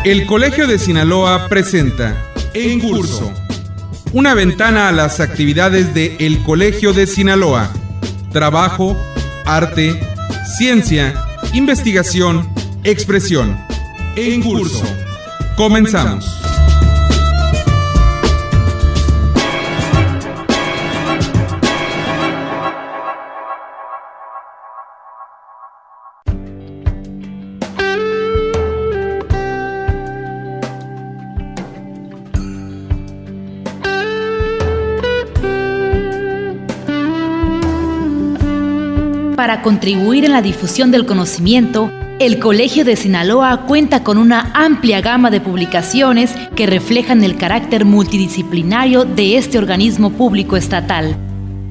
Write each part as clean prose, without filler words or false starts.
El Colegio de Sinaloa presenta En Curso, una ventana a las actividades de El Colegio de Sinaloa. Trabajo, arte, ciencia, investigación, expresión. En Curso. Comenzamos. Para contribuir en la difusión del conocimiento, el Colegio de Sinaloa cuenta con una amplia gama de publicaciones que reflejan el carácter multidisciplinario de este organismo público estatal.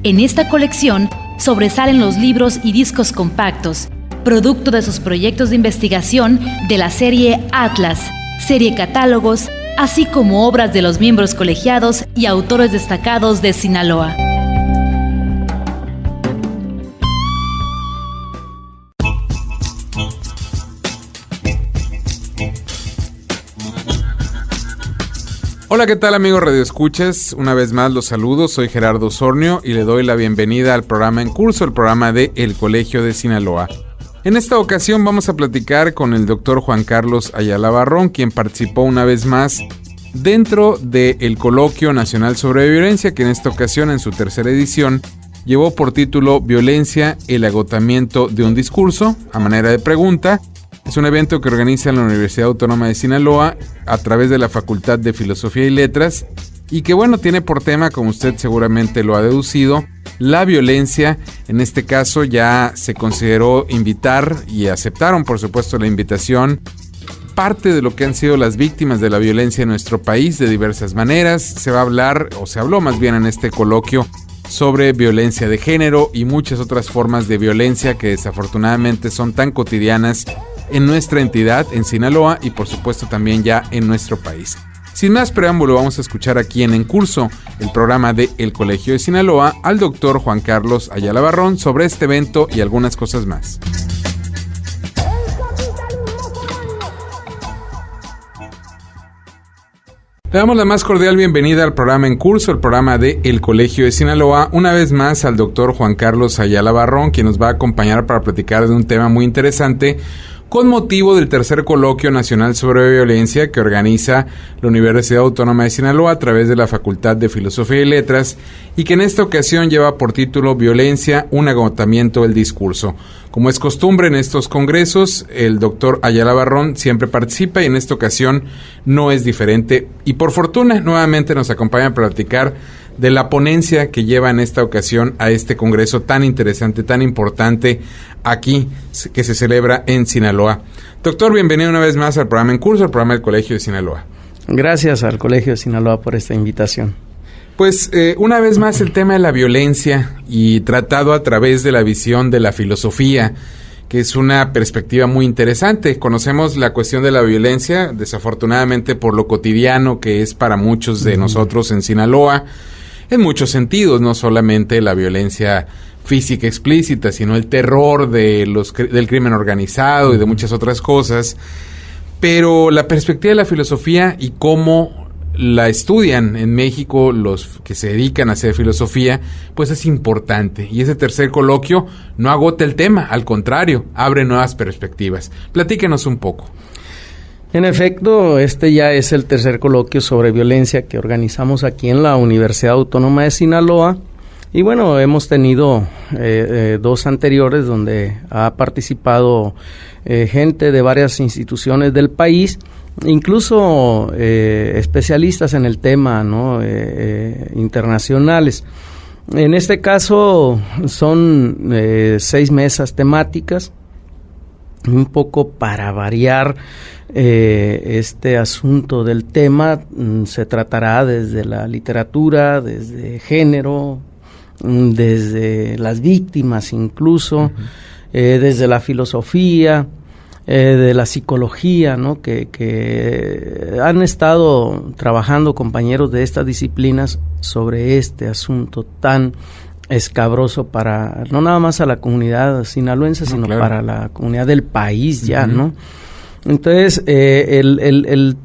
En esta colección sobresalen los libros y discos compactos, producto de sus proyectos de investigación de la serie Atlas, serie Catálogos, así como obras de los miembros colegiados y autores destacados de Sinaloa. Hola, ¿qué tal amigos radioescuchas? Una vez más los saludo, soy Gerardo Osornio y le doy la bienvenida al programa En Curso, el programa de El Colegio de Sinaloa. En esta ocasión vamos a platicar con el doctor Juan Carlos Ayala Barrón, quien participó una vez más dentro del Coloquio Nacional sobre Violencia, que en esta ocasión, en su tercera edición, llevó por título Violencia, el agotamiento de un discurso, a manera de pregunta. Es un evento que organiza la Universidad Autónoma de Sinaloa a través de la Facultad de Filosofía y Letras y que, bueno, tiene por tema, como usted seguramente lo ha deducido, la violencia. En este caso ya se consideró invitar y aceptaron, por supuesto, la invitación parte de lo que han sido las víctimas de la violencia en nuestro país de diversas maneras. Se va a hablar, o se habló más bien en este coloquio, sobre violencia de género y muchas otras formas de violencia que desafortunadamente son tan cotidianas en nuestra entidad, en Sinaloa, y por supuesto también ya en nuestro país. Sin más preámbulo, vamos a escuchar aquí en Curso, el programa de El Colegio de Sinaloa, al doctor Juan Carlos Ayala Barrón sobre este evento y algunas cosas más. Le damos la más cordial bienvenida al programa En Curso, el programa de El Colegio de Sinaloa, una vez más al doctor Juan Carlos Ayala Barrón, quien nos va a acompañar para platicar de un tema muy interesante con motivo del tercer Coloquio Nacional sobre Violencia que organiza la Universidad Autónoma de Sinaloa a través de la Facultad de Filosofía y Letras y que en esta ocasión lleva por título Violencia, un agotamiento del discurso. Como es costumbre en estos congresos, el doctor Ayala Barrón siempre participa y en esta ocasión no es diferente. Y por fortuna, nuevamente nos acompaña a platicar de la ponencia que lleva en esta ocasión a este congreso tan interesante, tan importante aquí, que se celebra en Sinaloa. Doctor, bienvenido una vez más al programa En Curso, el programa del Colegio de Sinaloa. Gracias al Colegio de Sinaloa por esta invitación. Pues una vez más el tema de la violencia y tratado a través de la visión de la filosofía, que es una perspectiva muy interesante. Conocemos la cuestión de la violencia, desafortunadamente por lo cotidiano que es para muchos de nosotros en Sinaloa, en muchos sentidos, no solamente la violencia física explícita, sino el terror de del crimen organizado y de muchas otras cosas. Pero la perspectiva de la filosofía y cómo la estudian en México los que se dedican a hacer filosofía, pues es importante. Y ese tercer coloquio no agota el tema, al contrario, abre nuevas perspectivas. Platíquenos un poco. En efecto, este ya es el tercer coloquio sobre violencia que organizamos aquí en la Universidad Autónoma de Sinaloa. Y bueno, hemos tenido dos anteriores donde ha participado gente de varias instituciones del país, incluso especialistas en el tema, ¿no? Internacionales. En este caso son 6 mesas temáticas, un poco para variar este asunto del tema. Se tratará desde la literatura, desde género, desde las víctimas incluso, desde la filosofía, de la psicología, ¿no? que han estado trabajando compañeros de estas disciplinas sobre este asunto tan escabroso para, no nada más a la comunidad sinaloense, sino claro, para la comunidad del país ya, ¿no? Entonces, el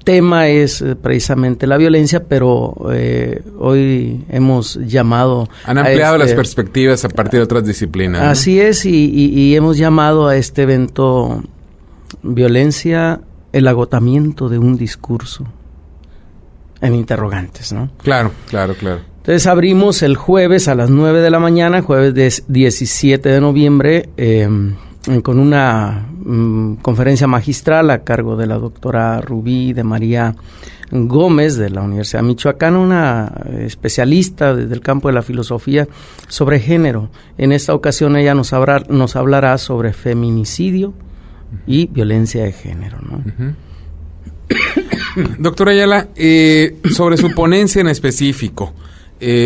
tema es precisamente la violencia, pero hoy hemos llamado... Han ampliado las perspectivas a partir de otras disciplinas, ¿no? Así es, y hemos llamado a este evento violencia, el agotamiento de un discurso, en interrogantes, ¿no? Claro. Entonces abrimos el jueves a las 9 de la mañana, jueves 17 de noviembre, con una conferencia magistral a cargo de la doctora Rubí de María Gómez de la Universidad Michoacana, una especialista desde el campo de la filosofía sobre género. En esta ocasión ella nos hablará sobre feminicidio y violencia de género, ¿no? Uh-huh. Doctora Ayala, sobre su ponencia en específico,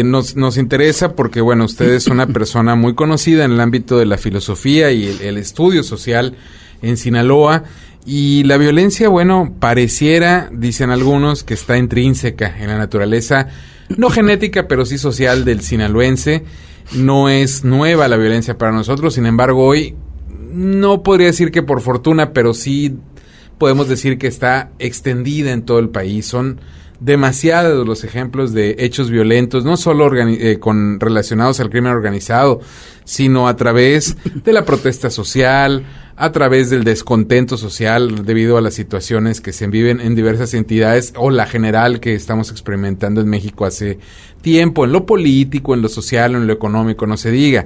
nos interesa porque, bueno, usted es una persona muy conocida en el ámbito de la filosofía y el estudio social en Sinaloa, y la violencia, bueno, pareciera, dicen algunos, que está intrínseca en la naturaleza, no genética, pero sí social del sinaloense. No es nueva la violencia para nosotros, sin embargo, hoy no podría decir que por fortuna, pero sí podemos decir que está extendida en todo el país. Son demasiados los ejemplos de hechos violentos, no solo relacionados al crimen organizado, sino a través de la protesta social, a través del descontento social debido a las situaciones que se viven en diversas entidades, o la general que estamos experimentando en México hace tiempo, en lo político, en lo social, en lo económico, no se diga.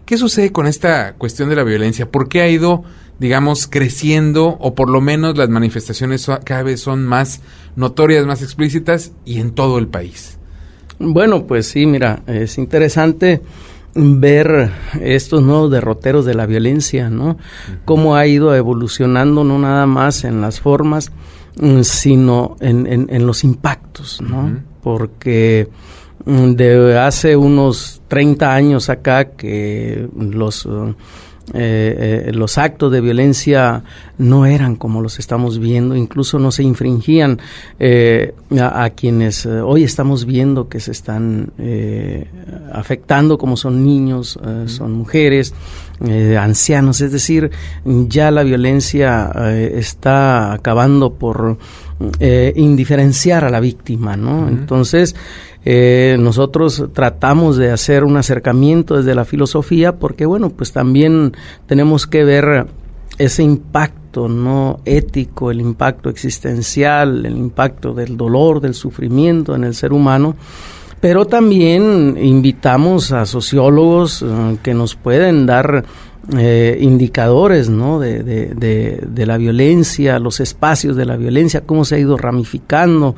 ¿Qué sucede con esta cuestión de la violencia? ¿Por qué ha ido, digamos, creciendo, o por lo menos las manifestaciones cada vez son más notorias, más explícitas, y en todo el país? Bueno, pues sí, mira, es interesante ver estos nuevos derroteros de la violencia, ¿no? Uh-huh. Cómo ha ido evolucionando, no nada más en las formas, sino en los impactos, ¿no? Uh-huh. Porque de hace unos 30 años acá que los actos de violencia no eran como los estamos viendo, incluso no se infringían a quienes hoy estamos viendo que se están afectando, como son niños, son mujeres, ancianos. Es decir, ya la violencia está acabando por indiferenciar a la víctima, ¿no? Uh-huh. Entonces, nosotros tratamos de hacer un acercamiento desde la filosofía porque, bueno, pues también tenemos que ver ese impacto no ético, el impacto existencial, el impacto del dolor, del sufrimiento en el ser humano, pero también invitamos a sociólogos que nos pueden dar indicadores, ¿no? de la violencia, los espacios de la violencia, cómo se ha ido ramificando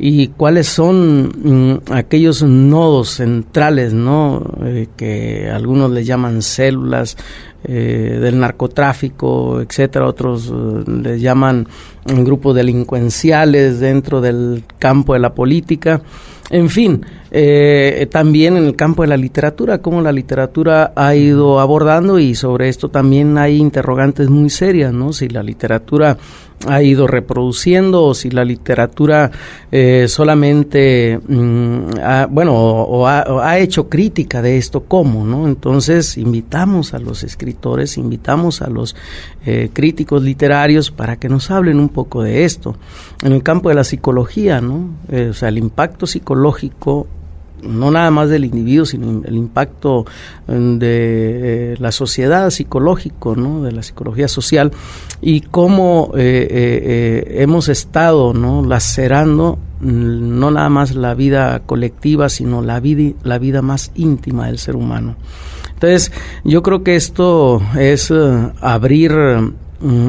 y cuáles son aquellos nodos centrales, ¿no? Que algunos les llaman células del narcotráfico, etcétera, otros les llaman grupos delincuenciales dentro del campo de la política. En fin, también en el campo de la literatura, cómo la literatura ha ido abordando, y sobre esto también hay interrogantes muy serias, ¿no? Si la literatura ha ido reproduciendo o si la literatura solamente ha hecho crítica de esto, ¿cómo, no? Entonces invitamos a los escritores, invitamos a los críticos literarios para que nos hablen un poco de esto. En el campo de la psicología, ¿no? O sea, el impacto psicológico, no nada más del individuo, sino el impacto de la sociedad, psicológico, ¿no? De la psicología social, y cómo hemos estado, ¿no? Lacerando no nada más la vida colectiva, sino la vida más íntima del ser humano. Entonces, yo creo que esto es abrir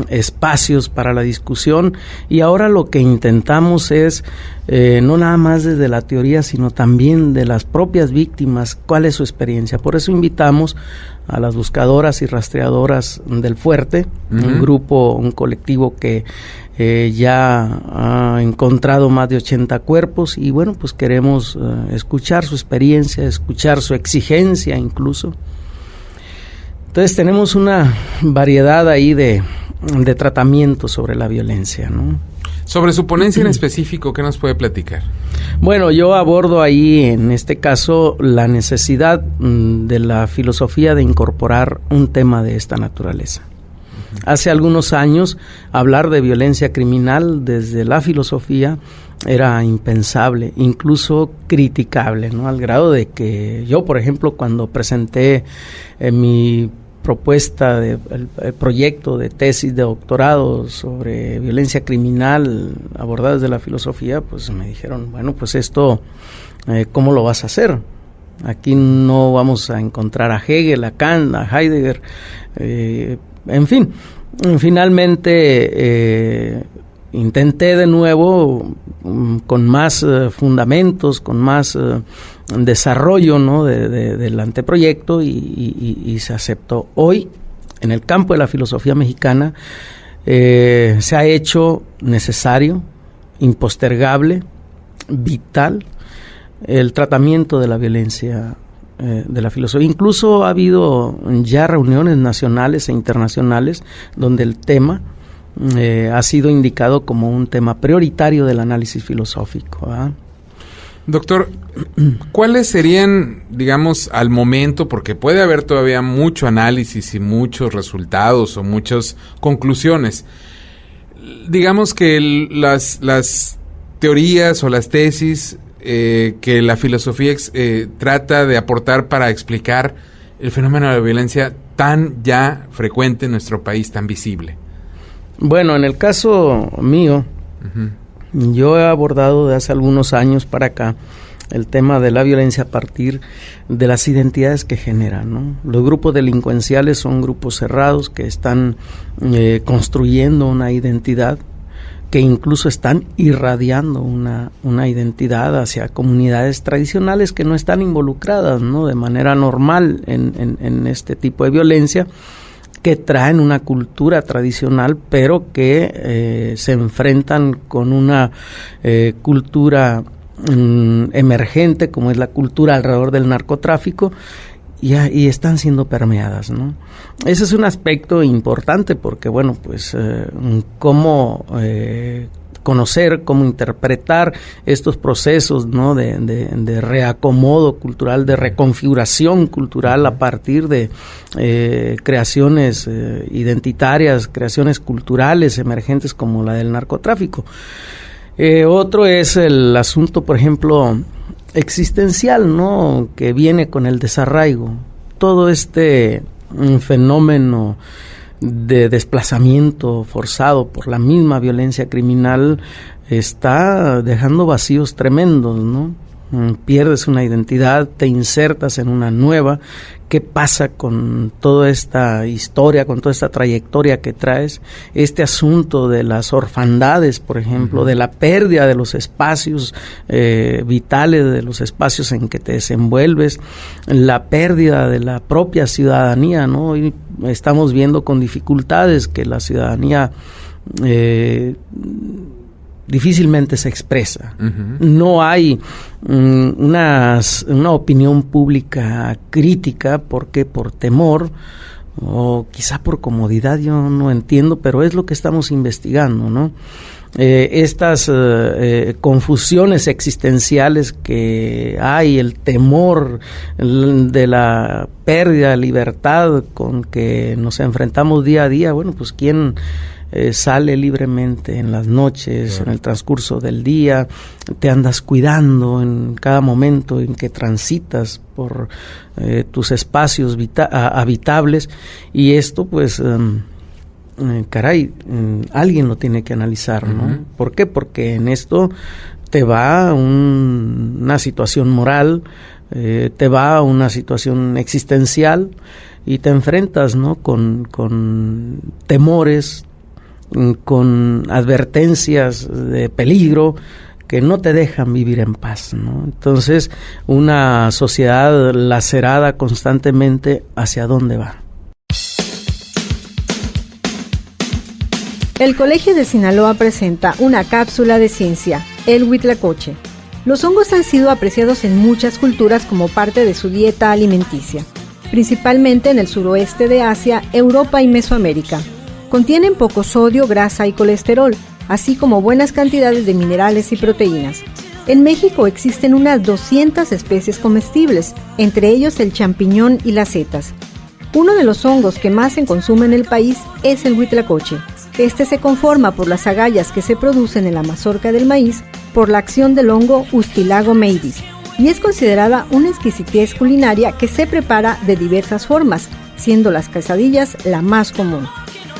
espacios para la discusión, y ahora lo que intentamos es no nada más desde la teoría, sino también de las propias víctimas, cuál es su experiencia. Por eso invitamos a las buscadoras y rastreadoras del Fuerte, uh-huh. un colectivo que ya ha encontrado más de 80 cuerpos, y bueno, pues queremos escuchar su experiencia, escuchar su exigencia incluso. Entonces tenemos una variedad ahí de tratamiento sobre la violencia, ¿no? Sobre su ponencia en específico, ¿qué nos puede platicar? Bueno, yo abordo ahí, en este caso, la necesidad de la filosofía de incorporar un tema de esta naturaleza. Hace algunos años hablar de violencia criminal desde la filosofía era impensable, incluso criticable, ¿no? Al grado de que yo, por ejemplo, cuando presenté mi propuesta el proyecto de tesis de doctorado sobre violencia criminal abordada desde la filosofía, pues me dijeron, bueno, pues esto, ¿cómo lo vas a hacer? Aquí no vamos a encontrar a Hegel, a Kant, a Heidegger, en fin. Finalmente intenté de nuevo con más fundamentos, con más desarrollo, ¿no? del anteproyecto y se aceptó. Hoy, en el campo de la filosofía mexicana, se ha hecho necesario, impostergable, vital, el tratamiento de la violencia de la filosofía. Incluso ha habido ya reuniones nacionales e internacionales donde el tema ha sido indicado como un tema prioritario del análisis filosófico, ¿verdad? Doctor, ¿cuáles serían, digamos, al momento, porque puede haber todavía mucho análisis y muchos resultados o muchas conclusiones, digamos que las teorías o las tesis que la filosofía trata de aportar para explicar el fenómeno de la violencia tan ya frecuente en nuestro país, tan visible? Bueno, en el caso mío, yo he abordado de hace algunos años para acá el tema de la violencia a partir de las identidades que generan, ¿no? Los grupos delincuenciales son grupos cerrados que están construyendo una identidad, que incluso están irradiando una identidad hacia comunidades tradicionales que no están involucradas, ¿no? De manera normal en este tipo de violencia, que traen una cultura tradicional, pero que se enfrentan con una cultura emergente, como es la cultura alrededor del narcotráfico, y están siendo permeadas, ¿no? Ese es un aspecto importante porque, bueno, pues cómo conocer, cómo interpretar estos procesos, ¿no? de reacomodo cultural, de reconfiguración cultural a partir de creaciones identitarias, creaciones culturales emergentes como la del narcotráfico. Otro es el asunto, por ejemplo, existencial, ¿no? Que viene con el desarraigo. Todo este fenómeno de desplazamiento forzado por la misma violencia criminal está dejando vacíos tremendos, ¿no? Pierdes una identidad, te insertas en una nueva. ¿Qué pasa con toda esta historia, con toda esta trayectoria que traes? Este asunto de las orfandades, por ejemplo, de la pérdida de los espacios vitales, de los espacios en que te desenvuelves, la pérdida de la propia ciudadanía, ¿no? Hoy estamos viendo con dificultades que la ciudadanía difícilmente se expresa. No hay una opinión pública crítica, porque por temor o quizá por comodidad, yo no entiendo, pero es lo que estamos investigando, ¿no? Estas confusiones existenciales que hay, el temor de la pérdida de libertad con que nos enfrentamos día a día, bueno, pues ¿quién sale libremente en las noches, en el transcurso del día? Te andas cuidando en cada momento en que transitas por tus espacios habitables, y esto pues alguien lo tiene que analizar, ¿no? ¿Por qué? Porque en esto te va una situación moral, te va una situación existencial, y te enfrentas, ¿no? con temores, con advertencias de peligro que no te dejan vivir en paz, ¿no? Entonces, una sociedad lacerada constantemente, ¿hacia dónde va? El Colegio de Sinaloa presenta una cápsula de ciencia, el huitlacoche. Los hongos han sido apreciados en muchas culturas como parte de su dieta alimenticia, principalmente en el suroeste de Asia, Europa y Mesoamérica. Contienen poco sodio, grasa y colesterol, así como buenas cantidades de minerales y proteínas. En México existen unas 200 especies comestibles, entre ellos el champiñón y las setas. Uno de los hongos que más se consume en el país es el huitlacoche. Este se conforma por las agallas que se producen en la mazorca del maíz por la acción del hongo Ustilago maydis, y es considerada una exquisitez culinaria que se prepara de diversas formas, siendo las quesadillas la más común.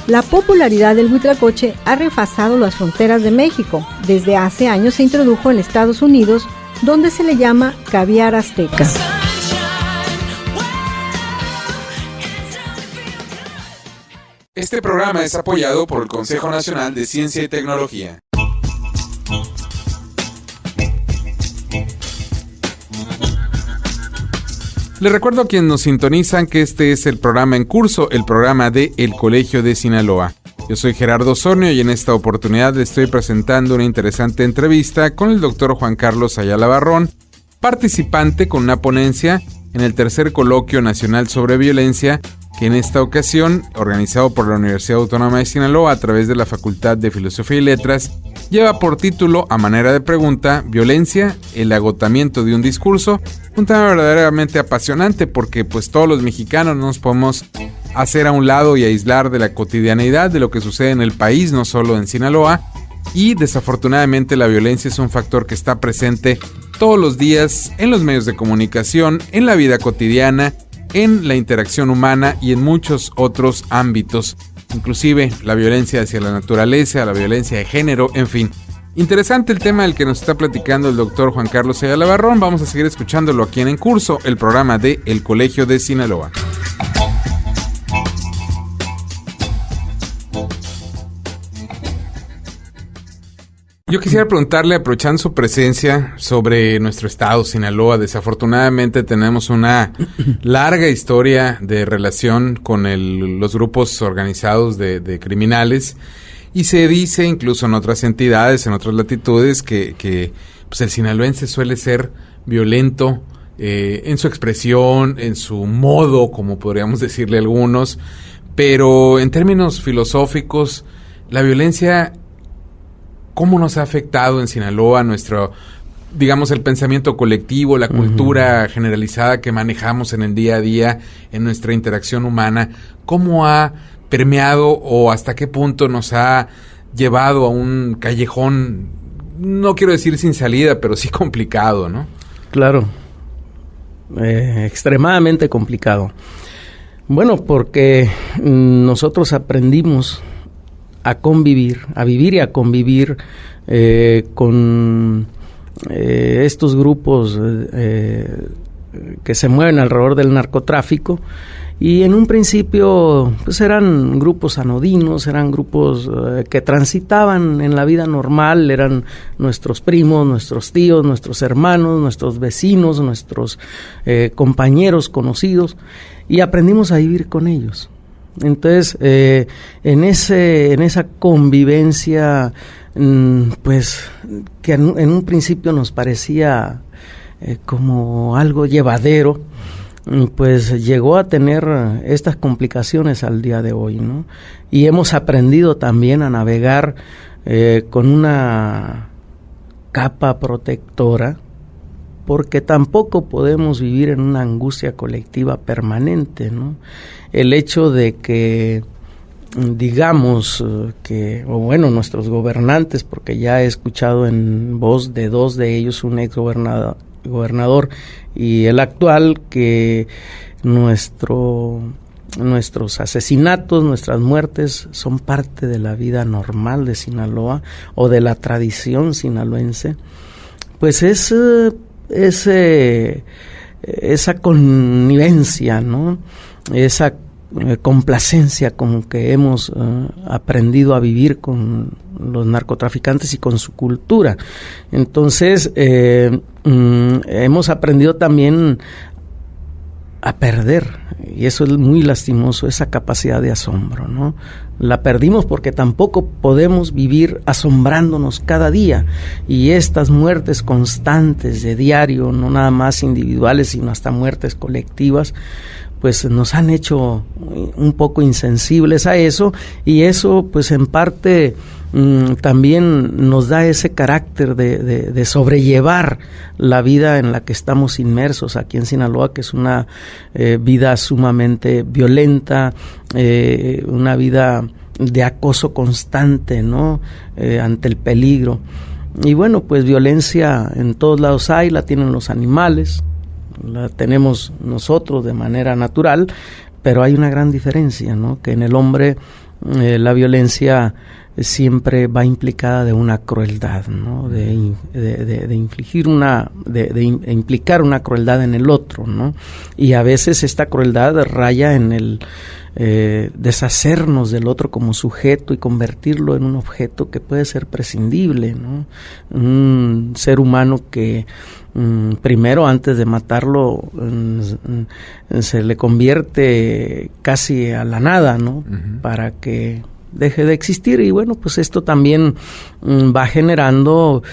La popularidad del huitlacoche ha rebasado las fronteras de México. Desde hace años se introdujo en Estados Unidos, donde se le llama caviar azteca. Este programa es apoyado por el Consejo Nacional de Ciencia y Tecnología. Les recuerdo a quienes nos sintonizan que este es el programa en curso, el programa de El Colegio de Sinaloa. Yo soy Gerardo Osornio y en esta oportunidad le estoy presentando una interesante entrevista con el doctor Juan Carlos Ayala Barrón, participante con una ponencia en el tercer Coloquio Nacional sobre Violencia, que en esta ocasión, organizado por la Universidad Autónoma de Sinaloa a través de la Facultad de Filosofía y Letras, lleva por título, a manera de pregunta, Violencia, el agotamiento de un discurso, un tema verdaderamente apasionante porque pues todos los mexicanos no nos podemos hacer a un lado y aislar de la cotidianeidad de lo que sucede en el país, no solo en Sinaloa, y desafortunadamente la violencia es un factor que está presente todos los días en los medios de comunicación, en la vida cotidiana, en la interacción humana y en muchos otros ámbitos, inclusive la violencia hacia la naturaleza, la violencia de género, en fin. Interesante el tema del que nos está platicando el doctor Juan Carlos Ayala Barrón. Vamos a seguir escuchándolo aquí en Curso, el programa de El Colegio de Sinaloa. Yo quisiera preguntarle, aprovechando su presencia, sobre nuestro estado, Sinaloa. Desafortunadamente tenemos una larga historia de relación con los grupos organizados de criminales, y se dice, incluso en otras entidades, en otras latitudes, que pues el sinaloense suele ser violento en su expresión, en su modo, como podríamos decirle algunos, pero en términos filosóficos, la violencia, ¿cómo nos ha afectado en Sinaloa nuestro, digamos, el pensamiento colectivo, la cultura generalizada que manejamos en el día a día, en nuestra interacción humana? ¿Cómo ha permeado o hasta qué punto nos ha llevado a un callejón, no quiero decir sin salida, pero sí complicado, ¿no? Claro, extremadamente complicado. Bueno, porque nosotros aprendimos a convivir, a vivir y a convivir con estos grupos que se mueven alrededor del narcotráfico, y en un principio pues eran grupos anodinos, eran grupos que transitaban en la vida normal, eran nuestros primos, nuestros tíos, nuestros hermanos, nuestros vecinos, nuestros compañeros conocidos, y aprendimos a vivir con ellos. Entonces, en esa convivencia, pues, que en un principio nos parecía como algo llevadero, pues llegó a tener estas complicaciones al día de hoy, ¿no? Y hemos aprendido también a navegar con una capa protectora, porque tampoco podemos vivir en una angustia colectiva permanente, ¿no? El hecho de que, digamos, nuestros gobernantes, porque ya he escuchado en voz de dos de ellos, un ex gobernador y el actual, que nuestros asesinatos, nuestras muertes son parte de la vida normal de Sinaloa o de la tradición sinaloense, pues es esa connivencia, ¿no? Esa complacencia con que hemos aprendido a vivir con los narcotraficantes y con su cultura. Entonces, hemos aprendido también a perder, y eso es muy lastimoso, esa capacidad de asombro, ¿no? La perdimos porque tampoco podemos vivir asombrándonos cada día, y estas muertes constantes de diario, no nada más individuales, sino hasta muertes colectivas, pues nos han hecho un poco insensibles a eso, y eso pues en parte también nos da ese carácter de sobrellevar la vida en la que estamos inmersos aquí en Sinaloa, que es una vida sumamente violenta, una vida de acoso constante, ¿no? Ante el peligro. Y bueno, pues violencia en todos lados hay, la tienen los animales, la tenemos nosotros de manera natural, pero hay una gran diferencia, ¿no? Que en el hombre la violencia siempre va implicada de una crueldad, ¿no? De implicar una crueldad en el otro, ¿no? Y a veces esta crueldad raya en el deshacernos del otro como sujeto y convertirlo en un objeto que puede ser prescindible, ¿no? Un ser humano que primero, antes de matarlo, se le convierte casi a la nada, ¿no? Para que deje de existir. Y bueno, pues esto también va generando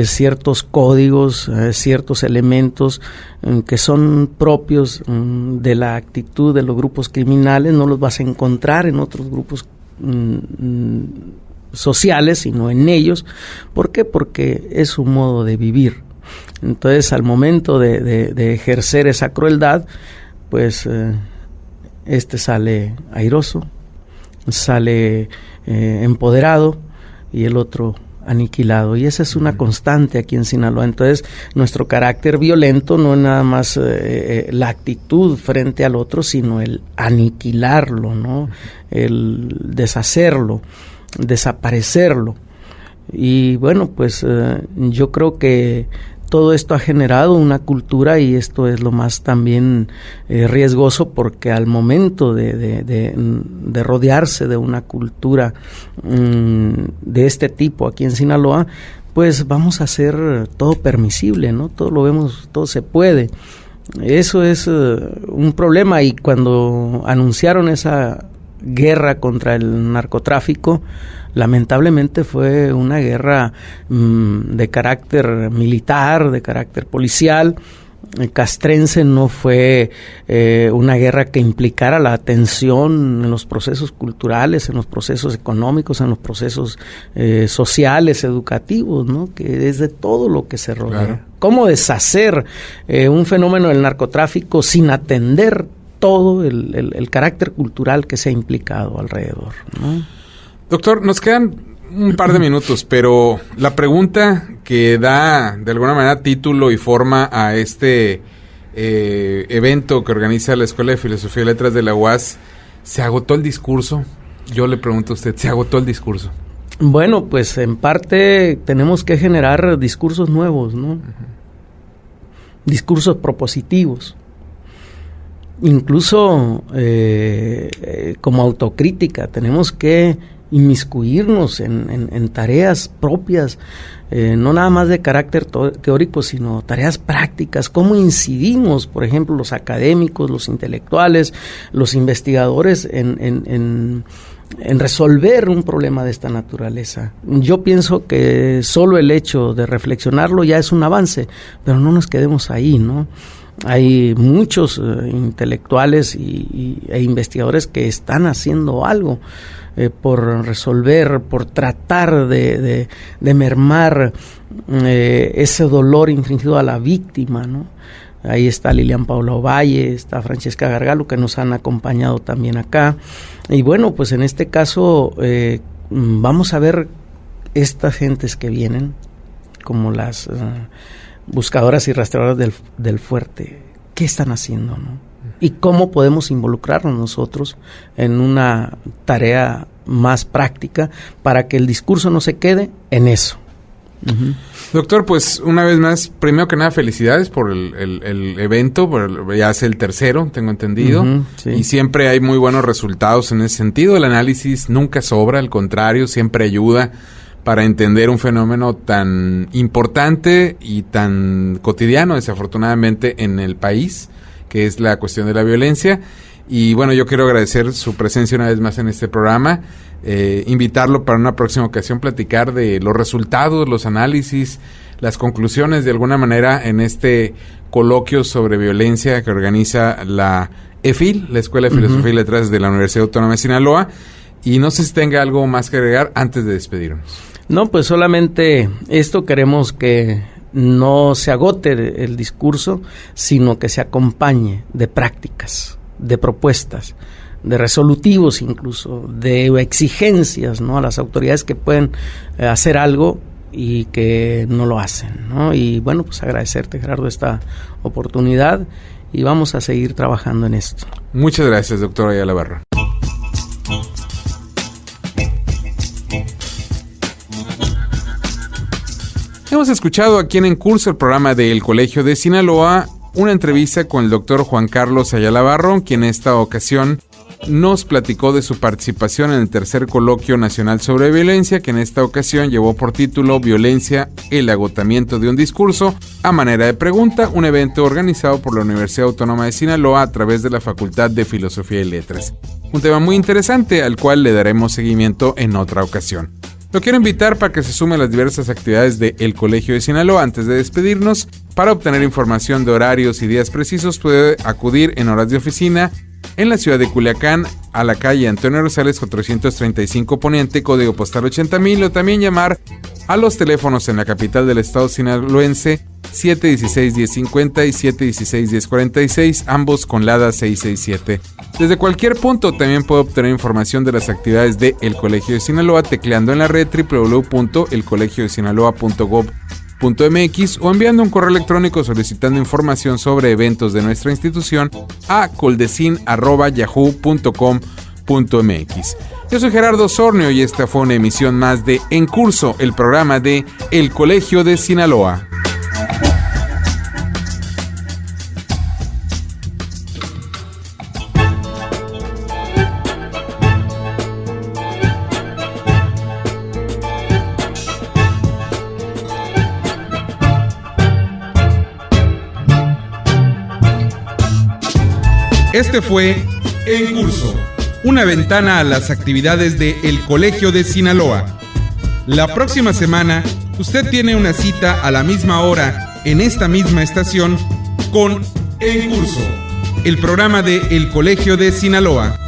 ciertos códigos, ciertos elementos que son propios de la actitud de los grupos criminales. No los vas a encontrar en otros grupos sociales, sino en ellos. ¿Por qué? Porque es su modo de vivir. Entonces, al momento de ejercer esa crueldad, pues sale airoso, sale empoderado y el otro aniquilado. Y esa es una constante aquí en Sinaloa. Entonces, nuestro carácter violento no es nada más la actitud frente al otro, sino el aniquilarlo, ¿no? El deshacerlo, desaparecerlo. Y bueno, pues yo creo que todo esto ha generado una cultura, y esto es lo más también riesgoso, porque al momento de rodearse de una cultura de este tipo aquí en Sinaloa, pues vamos a hacer todo permisible, ¿no? Todo lo vemos, todo se puede. Eso es un problema, y cuando anunciaron esa guerra contra el narcotráfico, lamentablemente fue una guerra de carácter militar, de carácter policial, castrense. No fue una guerra que implicara la atención en los procesos culturales, en los procesos económicos, en los procesos sociales, educativos, ¿no? Que es de todo lo que se rodea. Claro. ¿Cómo deshacer un fenómeno del narcotráfico sin atender todo el carácter cultural que se ha implicado alrededor, ¿no? Doctor, nos quedan un par de minutos, pero la pregunta que da de alguna manera título y forma a este evento que organiza la Escuela de Filosofía y Letras de la UAS, ¿se agotó el discurso? Yo le pregunto a usted, ¿se agotó el discurso? Bueno, pues en parte tenemos que generar discursos nuevos, ¿no? Discursos propositivos. Incluso como autocrítica tenemos que inmiscuirnos en tareas propias, no nada más de carácter teórico, sino tareas prácticas. Cómo incidimos, por ejemplo, los académicos, los intelectuales, los investigadores en resolver un problema de esta naturaleza. Yo pienso que solo el hecho de reflexionarlo ya es un avance, pero no nos quedemos ahí, ¿no? Hay muchos intelectuales e investigadores que están haciendo algo por resolver, por tratar de mermar ese dolor infligido a la víctima, ¿no? Ahí está Lilian Paula Ovalle, está Francesca Gargalo, que nos han acompañado también acá. Y bueno, pues en este caso vamos a ver estas gentes que vienen, como las buscadoras y rastreadoras del fuerte, ¿qué están haciendo, no? Y cómo podemos involucrarnos nosotros en una tarea más práctica para que el discurso no se quede en eso. Uh-huh. Doctor, pues una vez más, primero que nada, felicidades por el evento, ya es el tercero, tengo entendido, sí. Y siempre hay muy buenos resultados en ese sentido. El análisis nunca sobra, al contrario, siempre ayuda para entender un fenómeno tan importante y tan cotidiano, desafortunadamente, en el país, que es la cuestión de la violencia. Y bueno, yo quiero agradecer su presencia una vez más en este programa, invitarlo para una próxima ocasión, platicar de los resultados, los análisis, las conclusiones de alguna manera en este coloquio sobre violencia que organiza la EFIL, la Escuela de Filosofía y Letras de la Universidad Autónoma de Sinaloa. Y no sé si tenga algo más que agregar antes de despedirnos. No, pues solamente esto, queremos que no se agote el discurso, sino que se acompañe de prácticas, de propuestas, de resolutivos incluso, de exigencias, ¿no?, a las autoridades que pueden hacer algo y que no lo hacen, ¿no? Y bueno, pues agradecerte, Gerardo, esta oportunidad y vamos a seguir trabajando en esto. Muchas gracias, doctor Ayala Barrón. Hemos escuchado aquí en Curso, el programa del Colegio de Sinaloa, una entrevista con el doctor Juan Carlos Ayala Barrón, quien en esta ocasión nos platicó de su participación en el tercer Coloquio Nacional sobre Violencia, que en esta ocasión llevó por título Violencia, el agotamiento de un discurso, a manera de pregunta, un evento organizado por la Universidad Autónoma de Sinaloa a través de la Facultad de Filosofía y Letras. Un tema muy interesante al cual le daremos seguimiento en otra ocasión. Lo quiero invitar para que se sume a las diversas actividades del Colegio de Sinaloa. Antes de despedirnos, para obtener información de horarios y días precisos, puede acudir en horas de oficina en la ciudad de Culiacán, a la calle Antonio Rosales 435 Poniente, código postal 80,000, o también llamar a los teléfonos en la capital del estado sinaloense 716-1050 y 716-1046, ambos con LADA 667. Desde cualquier punto también puede obtener información de las actividades de El Colegio de Sinaloa tecleando en la red www.elcolegiodesinaloa.gov.mx o enviando un correo electrónico solicitando información sobre eventos de nuestra institución a coldecin@yahoo.com.mx. Yo soy Gerardo Osornio y esta fue una emisión más de En Curso, el programa de El Colegio de Sinaloa. Este fue En Curso, una ventana a las actividades de El Colegio de Sinaloa. La próxima semana, usted tiene una cita a la misma hora en esta misma estación con En Curso, el programa de El Colegio de Sinaloa.